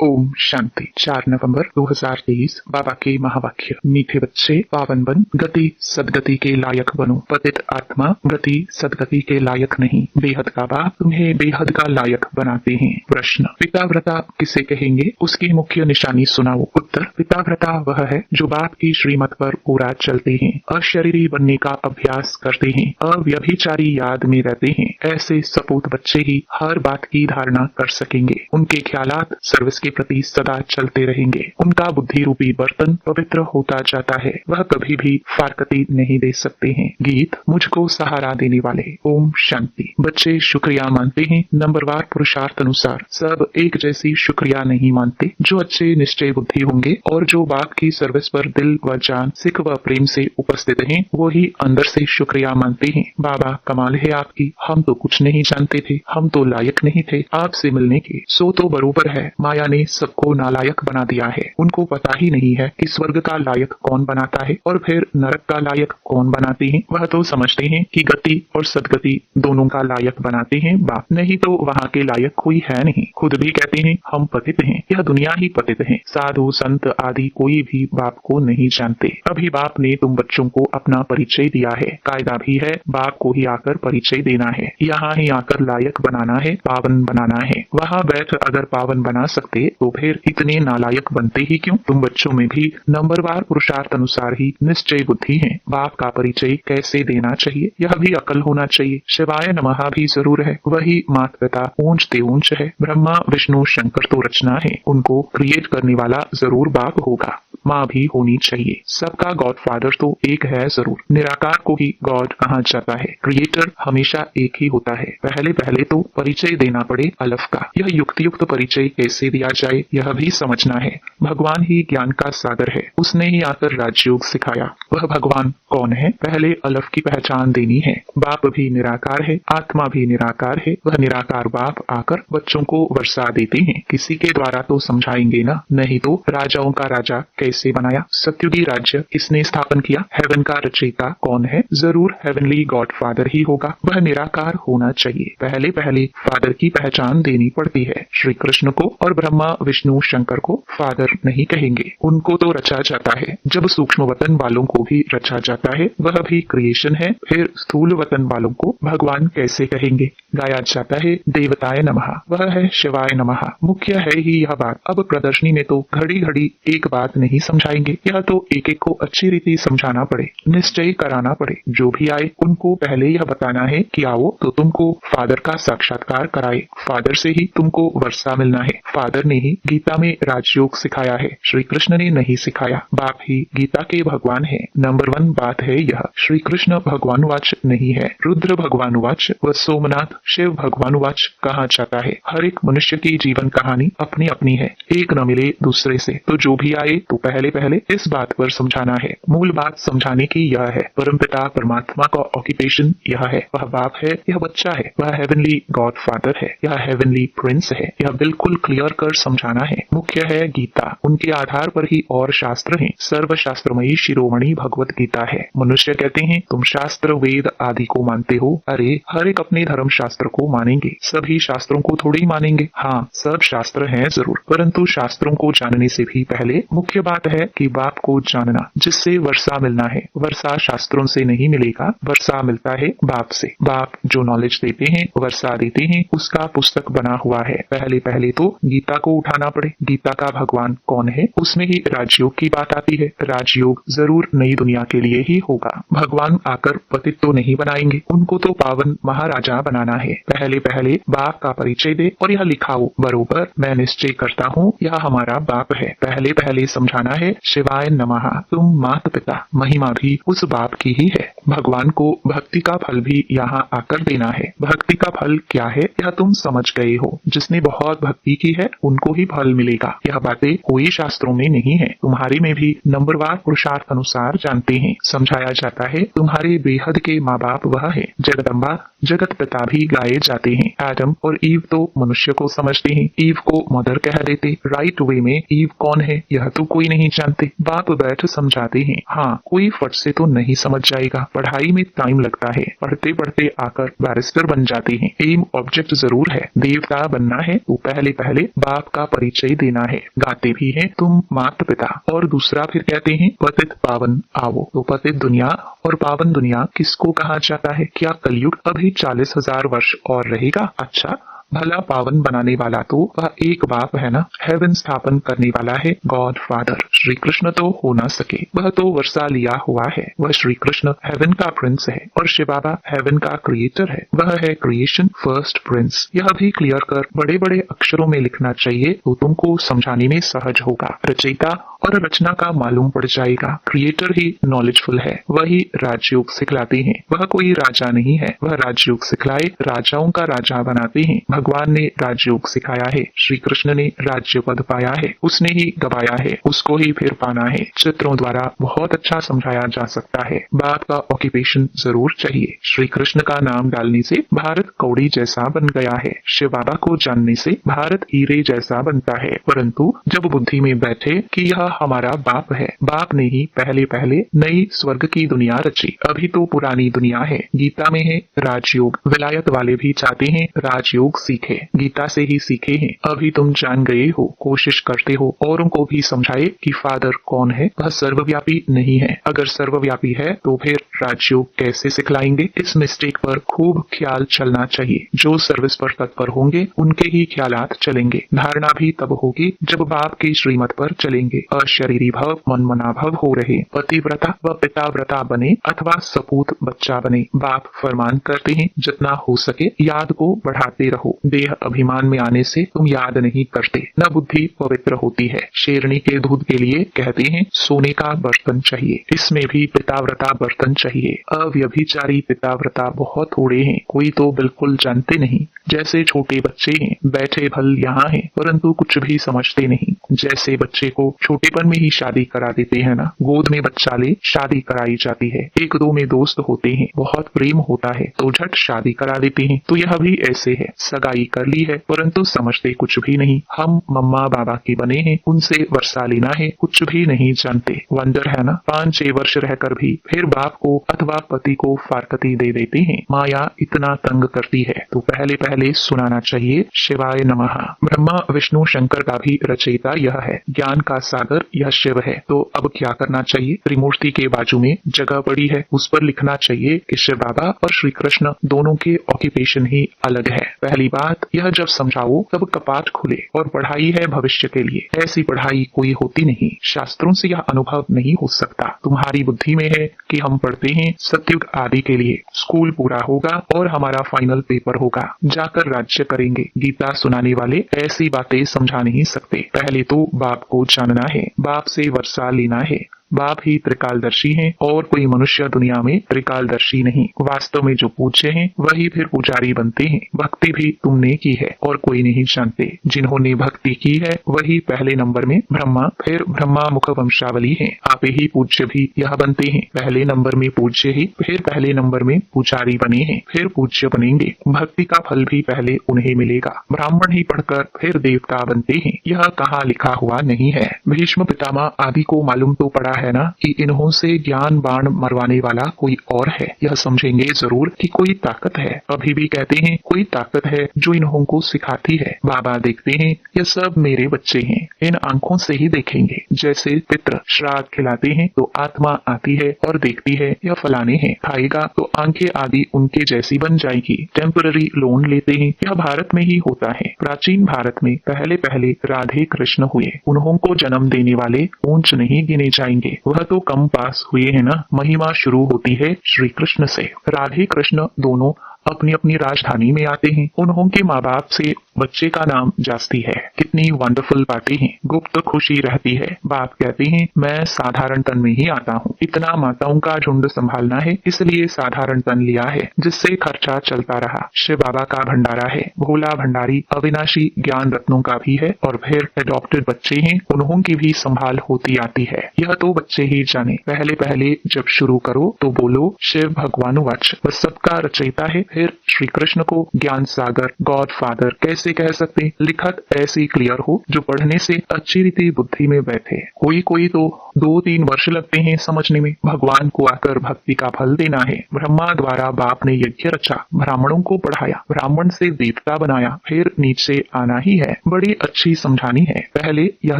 ओम शांति। 4 नवंबर 2023 बाबा के महावाक्य। मीठे बच्चे पावन बन, गति सदगति के लायक बनो। पतित आत्मा गति सदगति के लायक नहीं, बेहद का बाप तुम्हें बेहद का लायक बनाते हैं। प्रश्न, पिताव्रता किसे कहेंगे? उसकी मुख्य निशानी सुनाओ। उत्तर, पिताव्रता वह है जो बाप की श्रीमत पर पूरा चलते हैं, अशरीरी बनने का अभ्यास करते हैं, अव्यभिचारी याद में रहते हैं। ऐसे सपूत बच्चे ही हर बात की धारणा कर सकेंगे। उनके ख्यालात सर्विस के प्रति सदा चलते रहेंगे। उनका बुद्धि रूपी बर्तन पवित्र होता जाता है। वह कभी भी फारकती नहीं दे सकते हैं। गीत, मुझको सहारा देने वाले। ओम शांति। बच्चे शुक्रिया मानते हैं नंबरवार पुरुषार्थ अनुसार। सब एक जैसी शुक्रिया नहीं मानते। जो अच्छे निश्चय बुद्धि होंगे और जो बाप की सर्विस पर दिल व जान सिख व प्रेम से उपस्थित हैं, वो ही अंदर से शुक्रिया मानते हैं। बाबा, कमाल है आपकी। हम तो कुछ नहीं जानते थे, हम तो लायक नहीं थे आपसे मिलने के। सो तो बरोबर है, माया ने सबको नालायक बना दिया है। उनको पता ही नहीं है कि स्वर्ग का लायक कौन बनाता है और फिर नरक का लायक कौन बनाते हैं। वह तो समझते हैं कि गति और सदगति दोनों का लायक बनाते हैं बाप, नहीं तो वहाँ के लायक कोई है नहीं। खुद भी कहते हैं हम पतित हैं, यह दुनिया ही पतित है। साधु संत आदि कोई भी बाप को नहीं जानते। अभी बाप ने तुम बच्चों को अपना परिचय दिया है। कायदा भी है, बाप को ही आकर परिचय देना है। यहाँ ही आकर लायक बनाना है, पावन बनाना है। वहाँ बैठ अगर पावन बना सकते तो फिर इतने नालायक बनते ही क्यों? तुम बच्चों में भी नंबरवार पुरुषार्थ अनुसार ही निश्चय बुद्धि है। बाप का परिचय कैसे देना चाहिए यह भी अकल होना चाहिए। शिवाय नमः भी जरूर है, वही मात पिता ऊंचते ऊंच है। ब्रह्मा विष्णु शंकर तो रचना है, उनको क्रिएट करने वाला जरूर बाप होगा। माँ भी होनी चाहिए। सबका गॉड फादर तो एक है जरूर। निराकार को ही गॉड कहा जाता है। क्रिएटर हमेशा एक ही होता है। पहले पहले तो परिचय देना पड़े अलफ का। यह युक्त परिचय कैसे दिया जाए यह भी समझना है। भगवान ही ज्ञान का सागर है, उसने ही आकर राजयोग सिखाया। वह भगवान कौन है? पहले अलफ की पहचान देनी है। बाप भी निराकार है, आत्मा भी निराकार है। वह निराकार बाप आकर बच्चों को वर्षा देते हैं। किसी के द्वारा तो समझाएंगे ना, नहीं तो राजाओं का राजा कैसे बनाया? सत्युगी राज्य किसने स्थापन किया? हेवन का रचयिता कौन है? जरूर हेवनली गॉड फादर ही होगा। वह निराकार होना चाहिए। पहले पहले फादर की पहचान देनी पड़ती है। श्री कृष्ण को और ब्रह्मा विष्णु शंकर को फादर नहीं कहेंगे, उनको तो रचा जाता है। जब सूक्ष्म वतन वालों को भी रचा जाता है, वह भी क्रिएशन है, फिर स्थूल वतन वालों को भगवान कैसे कहेंगे? गाया जाता है देवताय नमः, वह है शिवाय नमः। मुख्य है ही यह बात। अब प्रदर्शनी में तो घड़ी घड़ी एक बात नहीं समझाएंगे, यह तो एक एक को अच्छी रीति समझाना पड़े, निश्चय कराना पड़े। जो भी आए उनको पहले यह बताना है कि आओ तो तुमको फादर का साक्षात्कार कराए, फादर से ही तुमको वर्षा मिलना है। फादर ने ही गीता में राजयोग सिखाया है, श्री कृष्ण ने नहीं सिखाया। बाप ही गीता के भगवान है। नंबर 1 बात है यह। श्री कृष्ण भगवानुवाच नहीं है, रुद्र भगवानुवाच व सोमनाथ शिव भगवानुवाच कहा जाता है। हर एक मनुष्य की जीवन कहानी अपनी अपनी है, एक न मिले दूसरे से। तो जो भी आए तो पहले पहले इस बात पर समझाना है। मूल बात समझाने की यह है, परमपिता परमात्मा का ऑक्यूपेशन यह है। वह बाप है, यह बच्चा है। वह हेवनली गॉड फादर है, यह हेवनली प्रिंस है। यह बिल्कुल क्लियर कर समझाना है। मुख्य है गीता, उनके आधार पर ही और शास्त्र हैं। सर्व शास्त्रमयी शिरोमणि भगवत गीता है। मनुष्य कहते हैं तुम शास्त्र वेद आदि को मानते हो। अरे हर एक अपने धर्म शास्त्र को मानेंगे, सभी शास्त्रों को थोड़ी मानेंगे। हाँ, सब शास्त्र हैं जरूर, परंतु शास्त्रों को जानने से भी पहले मुख्य बात है कि बाप को जानना, जिससे वर्षा मिलना है। वर्षा शास्त्रों से नहीं मिलेगा, वर्षा मिलता है बाप से। बाप जो नॉलेज देते हैं, वर्षा देते हैं, उसका पुस्तक बना हुआ है। पहले पहले तो गीता को उठाना पड़े। गीता का भगवान कौन है, उसमें ही राजयोग की बात आती है। राजयोग जरूर नई दुनिया के लिए ही होगा। भगवान आकर पतित तो नहीं बनाएंगे, उनको तो पावन महाराजा बनाना है। पहले पहले बाप का परिचय दे और यह लिखाओ बरोबर, मैं निश्चय करता हूँ यह हमारा बाप है। पहले पहले समझाना है शिवाय नमः, तुम मात पिता, महिमा भी उस बाप की ही है। भगवान को भक्ति का फल भी यहाँ आकर देना है। भक्ति का फल क्या है यह तुम समझ गए हो। जिसने बहुत भक्ति की है उनको ही फल मिलेगा। यह बातें कोई शास्त्रों में नहीं है, तुम्हारे में भी नंबरवार पुरुषार्थ अनुसार जानते हैं। समझाया जाता है तुम्हारे बेहद के माँ बाप वह है। जगदम्बा जगत पिता भी गाए जाते हैं। एडम और ईव तो मनुष्य को समझते हैं, ईव को मदर कह देते। राइट वे में ईव कौन है यह तो कोई नहीं जानते। बाप बैठ समझाते हैं। हाँ, कोई फट से तो नहीं समझ जाएगा, पढ़ाई में टाइम लगता है, पढ़ते पढ़ते आकर बैरिस्टर बन जाते हैं। एम ऑब्जेक्ट जरूर है, देवता बनना है तो पहले पहले बाप का परिचय देना है। गाते भी हैं तुम माता पिता, और दूसरा फिर कहते हैं पतित पावन आवो। तो पतित दुनिया और पावन दुनिया किसको कहा जाता है? क्या कलयुग अभी 40,000 वर्ष और रहेगा? अच्छा, भला पावन बनाने वाला तो वह एक बाप है ना, हेवन स्थापन करने वाला है, गॉड फादर। श्री कृष्ण तो हो ना सके, वह तो वर्षा लिया हुआ है। वह श्री कृष्ण हेवन का प्रिंस है और शिव बाबा हेवन का क्रिएटर है। वह है क्रिएशन फर्स्ट प्रिंस। यह भी क्लियर कर बड़े बड़े अक्षरों में लिखना चाहिए तो तुमको समझाने में सहज होगा। रचयिता और रचना का मालूम पड़ जाएगा। क्रिएटर ही नॉलेजफुल है, वही राजयोग सिखलाते हैं। वह कोई राजा नहीं है, वह राजयोग सिखलाए राजाओं का राजा बनाते हैं। भगवान ने राजयोग सिखाया है, श्री कृष्ण ने राज्य पद पाया है, उसने ही गवाया है, उसको ही फिर पाना है। चित्रों द्वारा बहुत अच्छा समझाया जा सकता है। बाप का ऑक्यूपेशन जरूर चाहिए। श्री कृष्ण का नाम डालने से भारत कौड़ी जैसा बन गया है, शिव बाबा को जानने से भारत हीरे जैसा बनता है। परंतु जब बुद्धि में बैठे कि यह हमारा बाप है, बाप ने ही पहले पहले नई स्वर्ग की दुनिया रची, अभी तो पुरानी दुनिया है। गीता में है राजयोग, विलायत वाले भी चाहते हैं राजयोग सीखे, गीता से ही सीखे हैं। अभी तुम जान गए हो, कोशिश करते हो औरों को भी समझाए कि फादर कौन है, वह सर्वव्यापी नहीं है। अगर सर्वव्यापी है तो फिर राजयोग कैसे सिखलाएंगे? इस मिस्टेक पर खूब ख्याल चलना चाहिए। जो सर्विस पर तत्पर होंगे उनके ही ख्यालात चलेंगे। धारणा भी तब होगी जब बाप की श्रीमत पर चलेंगे। अशरीरी भव मन मना भव हो रहे, पतिव्रता व पिताव्रता बने अथवा सपूत बच्चा बने। बाप फरमान करते हैं जितना हो सके याद को बढ़ाते रहो। देह अभिमान में आने से तुम याद नहीं करते, न बुद्धि पवित्र होती है। शेरनी के दूध के लिए कहते हैं सोने का बर्तन चाहिए, इसमें भी पिताव्रता बर्तन चाहिए। अव्यभिचारी पिताव्रता बहुत थोड़े हैं, कोई तो बिल्कुल जानते नहीं। जैसे छोटे बच्चे हैं, बैठे भल यहाँ हैं परंतु कुछ भी समझते नहीं। जैसे बच्चे को छोटेपन में ही शादी करा देते हैं ना, गोद में बच्चा ले शादी कराई जाती है। एक दो में दोस्त होते हैं, बहुत प्रेम होता है तो झट शादी करा देते हैं। तो यह भी ऐसे है, सगाई कर ली है परंतु समझते कुछ भी नहीं। हम मम्मा बाबा के बने हैं, उनसे वर्षा लेना है, कुछ भी नहीं जानते। वंडर है ना, 5-6 वर्ष रहकर भी फिर बाप को अथवा पति को फारकती दे देते हैं। माया इतना तंग करती है तो पहले पहले सुनाना चाहिए शिवाय नमः। ब्रह्मा विष्णु शंकर का भी रचयिता यह है, ज्ञान का सागर यह शिव है। तो अब क्या करना चाहिए? त्रिमूर्ति के बाजू में जगह पड़ी है, उस पर लिखना चाहिए कि शिव बाबा और श्री कृष्ण दोनों के ऑक्यूपेशन ही अलग है। पहली बात, यह जब समझाओ तब कपाट खुले, और पढ़ाई है भविष्य के लिए। ऐसी पढ़ाई कोई होती नहीं, शास्त्रों से यह अनुभव नहीं हो सकता। तुम्हारी बुद्धि में है कि हम पढ़ते हैं सतयुग आदि के लिए, स्कूल पूरा होगा और हमारा फाइनल पेपर होगा, जाकर राज्य करेंगे। गीता सुनाने वाले ऐसी बातें समझा नहीं सकते। पहले तो बाप को जानना है, बाप से वर्षा लेना है। बाप ही त्रिकालदर्शी हैं और कोई मनुष्य दुनिया में त्रिकालदर्शी नहीं। वास्तव में जो पूज्य हैं वही फिर पुजारी बनते हैं। भक्ति भी तुमने की है और कोई नहीं जानते। जिन्होंने भक्ति की है वही पहले नंबर में ब्रह्मा, फिर ब्रह्मा मुख वंशावली है। आप ही पूज्य भी यह बनते हैं, पहले नंबर में पूज्य ही, फिर पहले नंबर में पुजारी बने हैं, फिर पूज्य बनेंगे। भक्ति का फल भी पहले उन्हें मिलेगा। ब्राह्मण ही पढ़कर फिर देवता बनते हैं, यह कहाँ लिखा हुआ नहीं है। भीष्म पितामह आदि को मालूम तो पड़ा है ना कि इन्हों से ज्ञान बाण मरवाने वाला कोई और है। यह समझेंगे जरूर कि कोई ताकत है। अभी भी कहते हैं कोई ताकत है जो इन्हों को सिखाती है। बाबा देखते हैं ये सब मेरे बच्चे हैं, इन आंखों से ही देखेंगे। जैसे पितृ श्राद्ध खिलाते हैं तो आत्मा आती है और देखती है यह फलाने हैं, खाएगा तो आंखें आदि उनके जैसी बन जाएगी। टेम्पररी लोन लेते हैं, यह भारत में ही होता है। प्राचीन भारत में पहले पहले राधे कृष्ण हुए, उन्हों को जन्म देने वाले ऊंच नहीं गिने जाएंगे, वह तो कम पास हुए हैं ना। महिमा शुरू होती है श्री कृष्ण से। राधे कृष्ण दोनों अपनी अपनी राजधानी में आते हैं। उन्हों के माँ बाप से बच्चे का नाम जास्ती है। कितनी वंडरफुल बातें हैं, गुप्त खुशी रहती है। बाप कहते हैं मैं साधारण तन में ही आता हूँ, इतना माताओं का झुंड संभालना है इसलिए साधारण तन लिया है, जिससे खर्चा चलता रहा। शिव बाबा का भंडारा है, भोला भंडारी अविनाशी ज्ञान रत्नों का भी है। और फिर एडॉप्टेड बच्चे हैं, उन्हों की भी संभाल होती आती है। यह तो बच्चे ही जाने। पहले पहले जब शुरू करो तो बोलो शिव भगवानुवाच, वह सबका रचयिता है। फिर श्री कृष्ण को ज्ञान सागर गॉड फादर कैसे इसे कह सकते लिखत ऐसी क्लियर हो जो पढ़ने से अच्छी रीति बुद्धि में बैठे। कोई कोई तो 2-3 वर्ष लगते हैं समझने में। भगवान को आकर भक्ति का फल देना है। ब्रह्मा द्वारा बाप ने यज्ञ रचा, ब्राह्मणों को पढ़ाया, ब्राह्मण से देवता बनाया, फिर नीचे आना ही है। बड़ी अच्छी समझानी है। पहले यह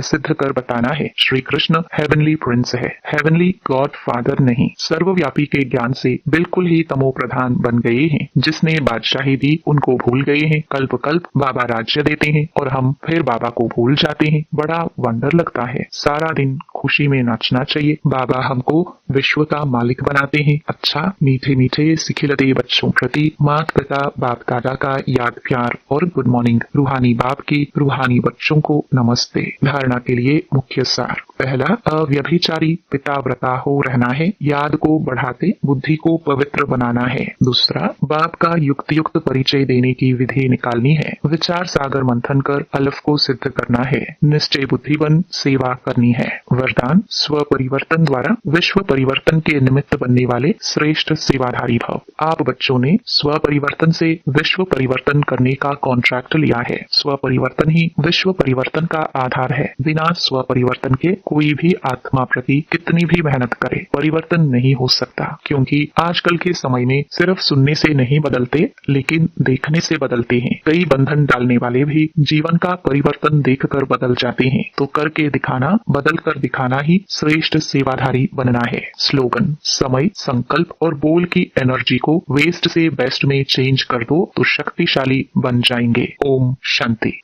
सिद्ध कर बताना है श्री कृष्ण हेवनली प्रिंस है, हेवनली गॉड फादर नहीं। सर्वव्यापी के ज्ञान से बिल्कुल ही तमो प्रधान बन गए हैं। जिसने बादशाही दी उनको भूल गए हैं। कल्प कल्प बाबा राज्य देते हैं और हम फिर बाबा को भूल जाते हैं। बड़ा वंडर लगता है। सारा दिन खुशी में नाचना चाहिए। बाबा हमको विश्व का मालिक बनाते हैं। अच्छा, मीठे मीठे सिखिलते बच्चों प्रति माता पिता बाप दादा का याद प्यार और गुड मॉर्निंग। रूहानी बाप की रूहानी बच्चों को नमस्ते। धारणा के लिए मुख्य सार। पहला, अव्यभिचारी पिताव्रता हो रहना है। याद को बढ़ाते बुद्धि को पवित्र बनाना है। दूसरा, बाप का युक्त युक्त परिचय देने की विधि निकालनी है। विचार सागर मंथन कर अलफ को सिद्ध करना है। निश्चय बुद्धि बन सेवा करनी है। वरदान, स्व परिवर्तन द्वारा विश्व परिवर्तन के निमित्त बनने वाले श्रेष्ठ सेवाधारी भव। आप बच्चों ने स्व परिवर्तन से विश्व परिवर्तन करने का कॉन्ट्रैक्ट लिया है। स्व परिवर्तन ही विश्व परिवर्तन का आधार है। बिना स्व परिवर्तन के कोई भी आत्मा प्रति कितनी भी मेहनत करे परिवर्तन नहीं हो सकता, क्योंकि आजकल के समय में सिर्फ सुनने से नहीं बदलते लेकिन देखने से बदलते हैं। कई बंधन डालने वाले भी जीवन का परिवर्तन देखकर बदल जाते हैं। तो करके दिखाना, बदल कर दिखाना ही श्रेष्ठ सेवाधारी बनना है। स्लोगन, समय, संकल्प और बोल की एनर्जी को वेस्ट से बेस्ट में चेंज कर दो तो शक्तिशाली बन जाएंगे। ओम शांति।